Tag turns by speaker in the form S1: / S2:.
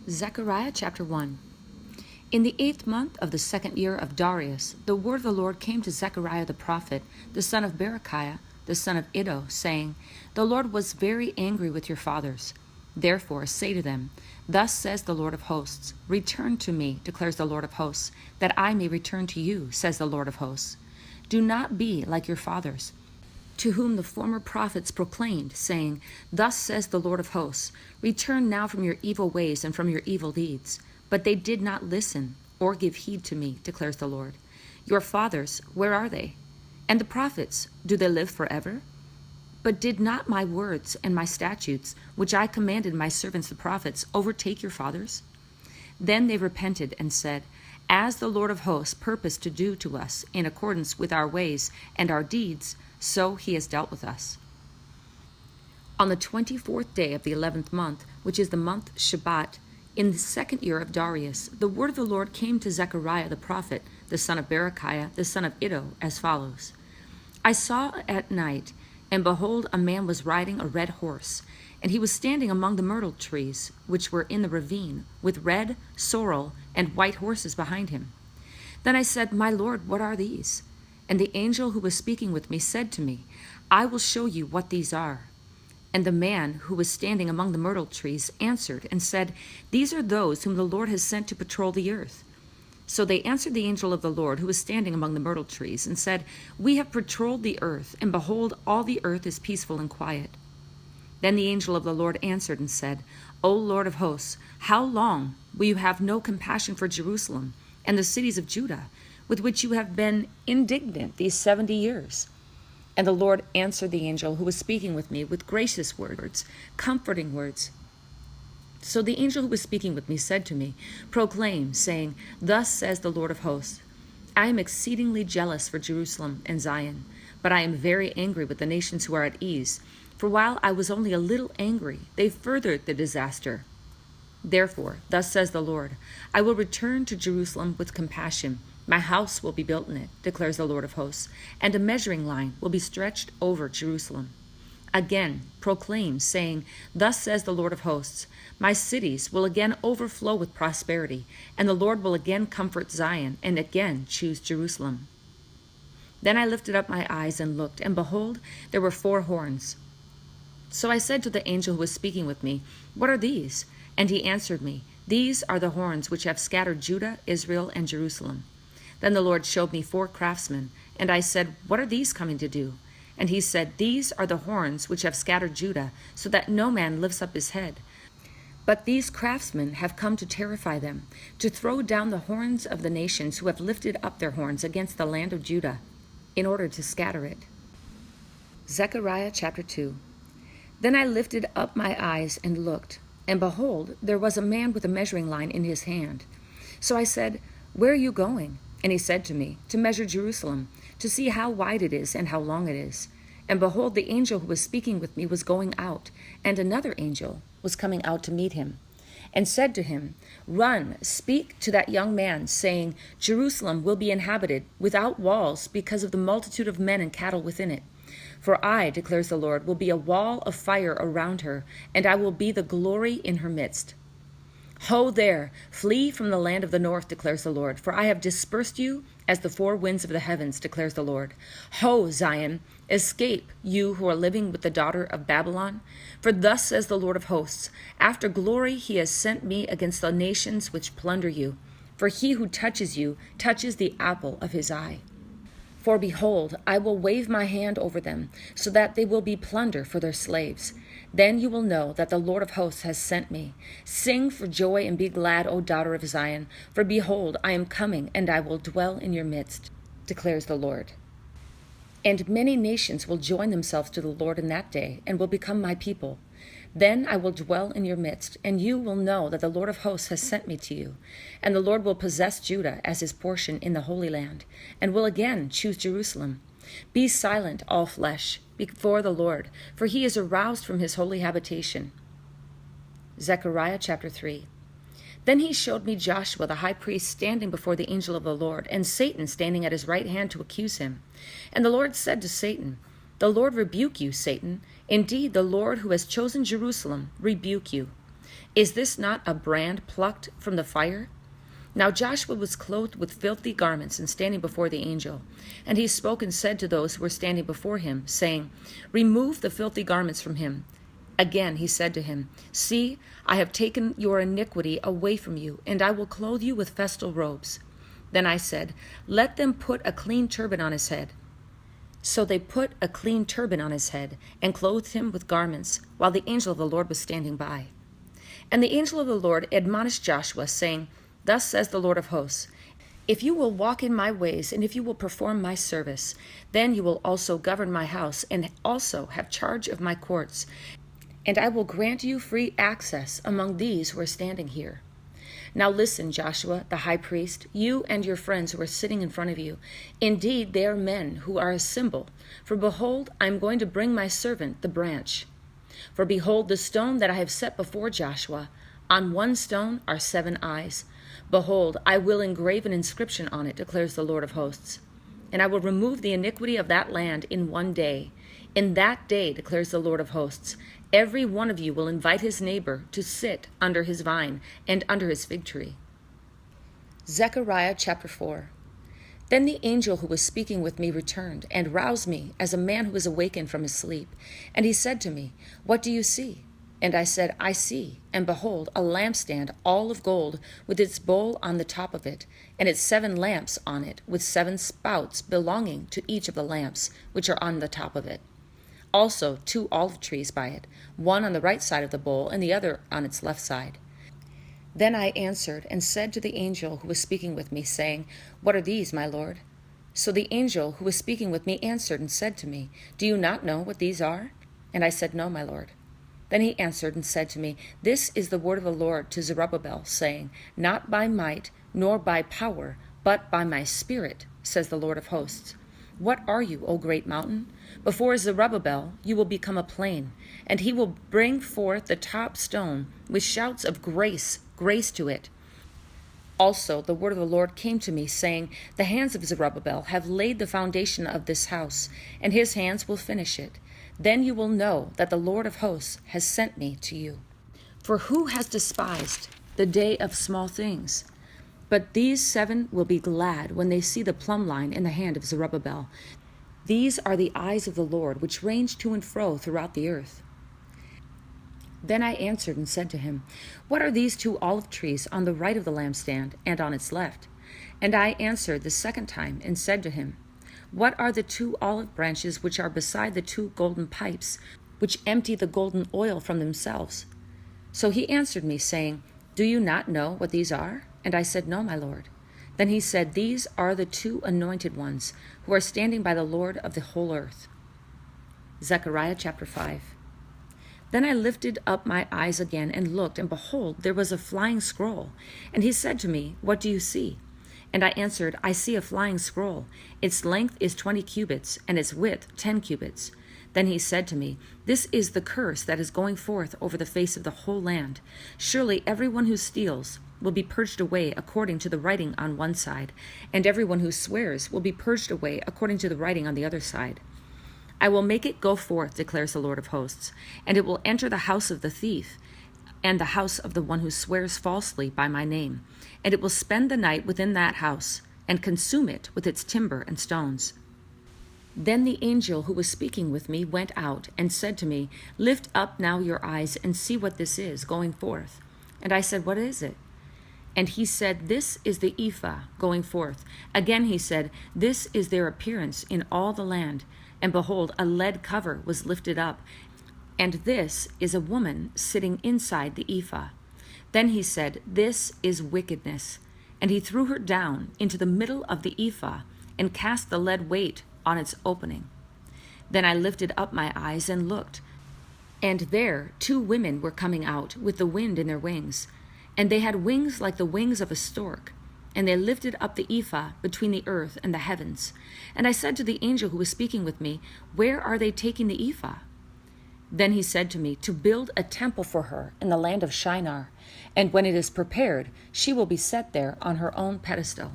S1: Zechariah chapter 1. In the 8th month of the 2nd year of Darius, the word of the Lord came to Zechariah the prophet, the son of Berechiah, the son of Iddo, saying, The Lord was very angry with your fathers. Therefore say to them, Thus says the Lord of hosts, Return to me, declares the Lord of hosts, that I may return to you, says the Lord of hosts. Do not be like your fathers, to whom the former prophets proclaimed, saying, Thus says the Lord of hosts, Return now from your evil ways and from your evil deeds. But they did not listen or give heed to me, declares the Lord. Your fathers, where are they? And the prophets, do they live forever? But did not my words and my statutes, which I commanded my servants the prophets, overtake your fathers? Then they repented and said, As the Lord of hosts purposed to do to us in accordance with our ways and our deeds, so he has dealt with us. On the 24th day of the 11th month, which is the month Shabbat, in the 2nd year of Darius, the word of the Lord came to Zechariah the prophet, the son of Berechiah, the son of Iddo, as follows. I saw at night, and behold, a man was riding a red horse, and he was standing among the myrtle trees, which were in the ravine, with red, sorrel, and white horses behind him. Then I said, My Lord, what are these? And the angel who was speaking with me said to me, I will show you what these are. And the man who was standing among the myrtle trees answered and said, These are those whom the Lord has sent to patrol the earth. So they answered the angel of the Lord who was standing among the myrtle trees and said, We have patrolled the earth, and behold, all the earth is peaceful and quiet. Then the angel of the Lord answered and said, O Lord of hosts, how long will you have no compassion for Jerusalem and the cities of Judah, with which you have been indignant these 70 years? And the Lord answered the angel who was speaking with me with gracious words, comforting words. So the angel who was speaking with me said to me, Proclaim, saying, Thus says the Lord of hosts, I am exceedingly jealous for Jerusalem and Zion, but I am very angry with the nations who are at ease. For while I was only a little angry, they furthered the disaster. Therefore, thus says the Lord, I will return to Jerusalem with compassion. My house will be built in it, declares the Lord of hosts, and a measuring line will be stretched over Jerusalem. Again, proclaim, saying, Thus says the Lord of hosts, My cities will again overflow with prosperity, and the Lord will again comfort Zion, and again choose Jerusalem. Then I lifted up my eyes and looked, and behold, there were 4 horns. So I said to the angel who was speaking with me, What are these? And he answered me, These are the horns which have scattered Judah, Israel, and Jerusalem. Then the Lord showed me 4 craftsmen, and I said, What are these coming to do? And he said, These are the horns which have scattered Judah, so that no man lifts up his head. But these craftsmen have come to terrify them, to throw down the horns of the nations who have lifted up their horns against the land of Judah, in order to scatter it. Zechariah chapter 2. Then I lifted up my eyes and looked, and behold, there was a man with a measuring line in his hand. So I said, Where are you going? And he said to me, To measure Jerusalem, to see how wide it is and how long it is. And behold, the angel who was speaking with me was going out, and another angel was coming out to meet him, and said to him, Run, speak to that young man, saying, Jerusalem will be inhabited without walls because of the multitude of men and cattle within it. For I, declares the Lord, will be a wall of fire around her, and I will be the glory in her midst. Ho there, flee from the land of the north, declares the Lord, for I have dispersed you as the 4 winds of the heavens, declares the Lord. Ho, Zion, escape, you who are living with the daughter of Babylon. For thus says the Lord of hosts, After glory he has sent me against the nations which plunder you. For he who touches you touches the apple of his eye. For behold, I will wave my hand over them, so that they will be plunder for their slaves. Then you will know that the Lord of hosts has sent me. Sing for joy and be glad, O daughter of Zion, for behold, I am coming, and I will dwell in your midst, declares the Lord. And many nations will join themselves to the Lord in that day, and will become my people. Then I will dwell in your midst, and you will know that the Lord of hosts has sent me to you. And the Lord will possess Judah as his portion in the Holy Land, and will again choose Jerusalem. Be silent, all flesh, before the Lord, for he is aroused from his holy habitation. Zechariah chapter 3. Then he showed me Joshua the high priest standing before the angel of the Lord, and Satan standing at his right hand to accuse him. And the Lord said to Satan, The Lord rebuke you, Satan. Indeed, the Lord who has chosen Jerusalem rebuke you. Is this not a brand plucked from the fire? Now Joshua was clothed with filthy garments and standing before the angel. And he spoke and said to those who were standing before him, saying, Remove the filthy garments from him. Again he said to him, See, I have taken your iniquity away from you, and I will clothe you with festal robes. Then I said, Let them put a clean turban on his head. So they put a clean turban on his head, and clothed him with garments, while the angel of the Lord was standing by. And the angel of the Lord admonished Joshua, saying, Thus says the Lord of hosts, If you will walk in my ways, and if you will perform my service, then you will also govern my house, and also have charge of my courts. And I will grant you free access among these who are standing here. Now listen, Joshua, the high priest, you and your friends who are sitting in front of you. Indeed, they are men who are a symbol. For behold, I am going to bring my servant, the branch. For behold, the stone that I have set before Joshua, on one stone are 7 eyes. Behold, I will engrave an inscription on it, declares the Lord of hosts. And I will remove the iniquity of that land in one day. In that day, declares the Lord of hosts, every one of you will invite his neighbor to sit under his vine and under his fig tree. Zechariah chapter 4. Then the angel who was speaking with me returned and roused me as a man who is awakened from his sleep. And he said to me, What do you see? And I said, I see, and behold, a lampstand all of gold, with its bowl on the top of it, and its 7 lamps on it, with 7 spouts belonging to each of the lamps, which are on the top of it. Also 2 olive trees by it, one on the right side of the bowl, and the other on its left side. Then I answered and said to the angel who was speaking with me, saying, What are these, my Lord? So the angel who was speaking with me answered and said to me, Do you not know what these are? And I said, No, my Lord. Then he answered and said to me, This is the word of the Lord to Zerubbabel, saying, Not by might, nor by power, but by my spirit, says the Lord of hosts. What are you, O great mountain? Before Zerubbabel you will become a plain, and he will bring forth the top stone with shouts of grace, grace to it. Also the word of the Lord came to me, saying, The hands of Zerubbabel have laid the foundation of this house, and his hands will finish it. Then you will know that the Lord of hosts has sent me to you. For who has despised the day of small things? But these 7 will be glad when they see the plumb line in the hand of Zerubbabel. These are the eyes of the Lord, which range to and fro throughout the earth. Then I answered and said to him, What are these 2 olive trees on the right of the lampstand and on its left? And I answered the second time and said to him, What are the 2 olive branches which are beside the 2 golden pipes, which empty the golden oil from themselves? So he answered me, saying, Do you not know what these are? And I said, No, my Lord. Then he said, These are the 2 anointed ones, who are standing by the Lord of the whole earth. Zechariah chapter 5. Then I lifted up my eyes again and looked, and behold, there was a flying scroll. And he said to me, What do you see? And I answered, I see a flying scroll. Its length is 20 cubits, and its width 10 cubits. Then he said to me, This is the curse that is going forth over the face of the whole land. Surely everyone who steals will be purged away according to the writing on one side, and everyone who swears will be purged away according to the writing on the other side. I will make it go forth, declares the Lord of hosts, and it will enter the house of the thief, and the house of the one who swears falsely by my name, and it will spend the night within that house, and consume it with its timber and stones. Then the angel who was speaking with me went out, and said to me, Lift up now your eyes, and see what this is going forth. And I said, What is it? And he said, This is the ephah going forth. Again he said, This is their appearance in all the land. And behold, a lead cover was lifted up, and this is a woman sitting inside the ephah. Then he said, This is wickedness. And he threw her down into the middle of the ephah, and cast the lead weight on its opening. Then I lifted up my eyes and looked, and there 2 women were coming out with the wind in their wings. And they had wings like the wings of a stork, and they lifted up the ephah between the earth and the heavens. And I said to the angel who was speaking with me, Where are they taking the ephah? Then he said to me, To build a temple for her in the land of Shinar, and when it is prepared, she will be set there on her own pedestal.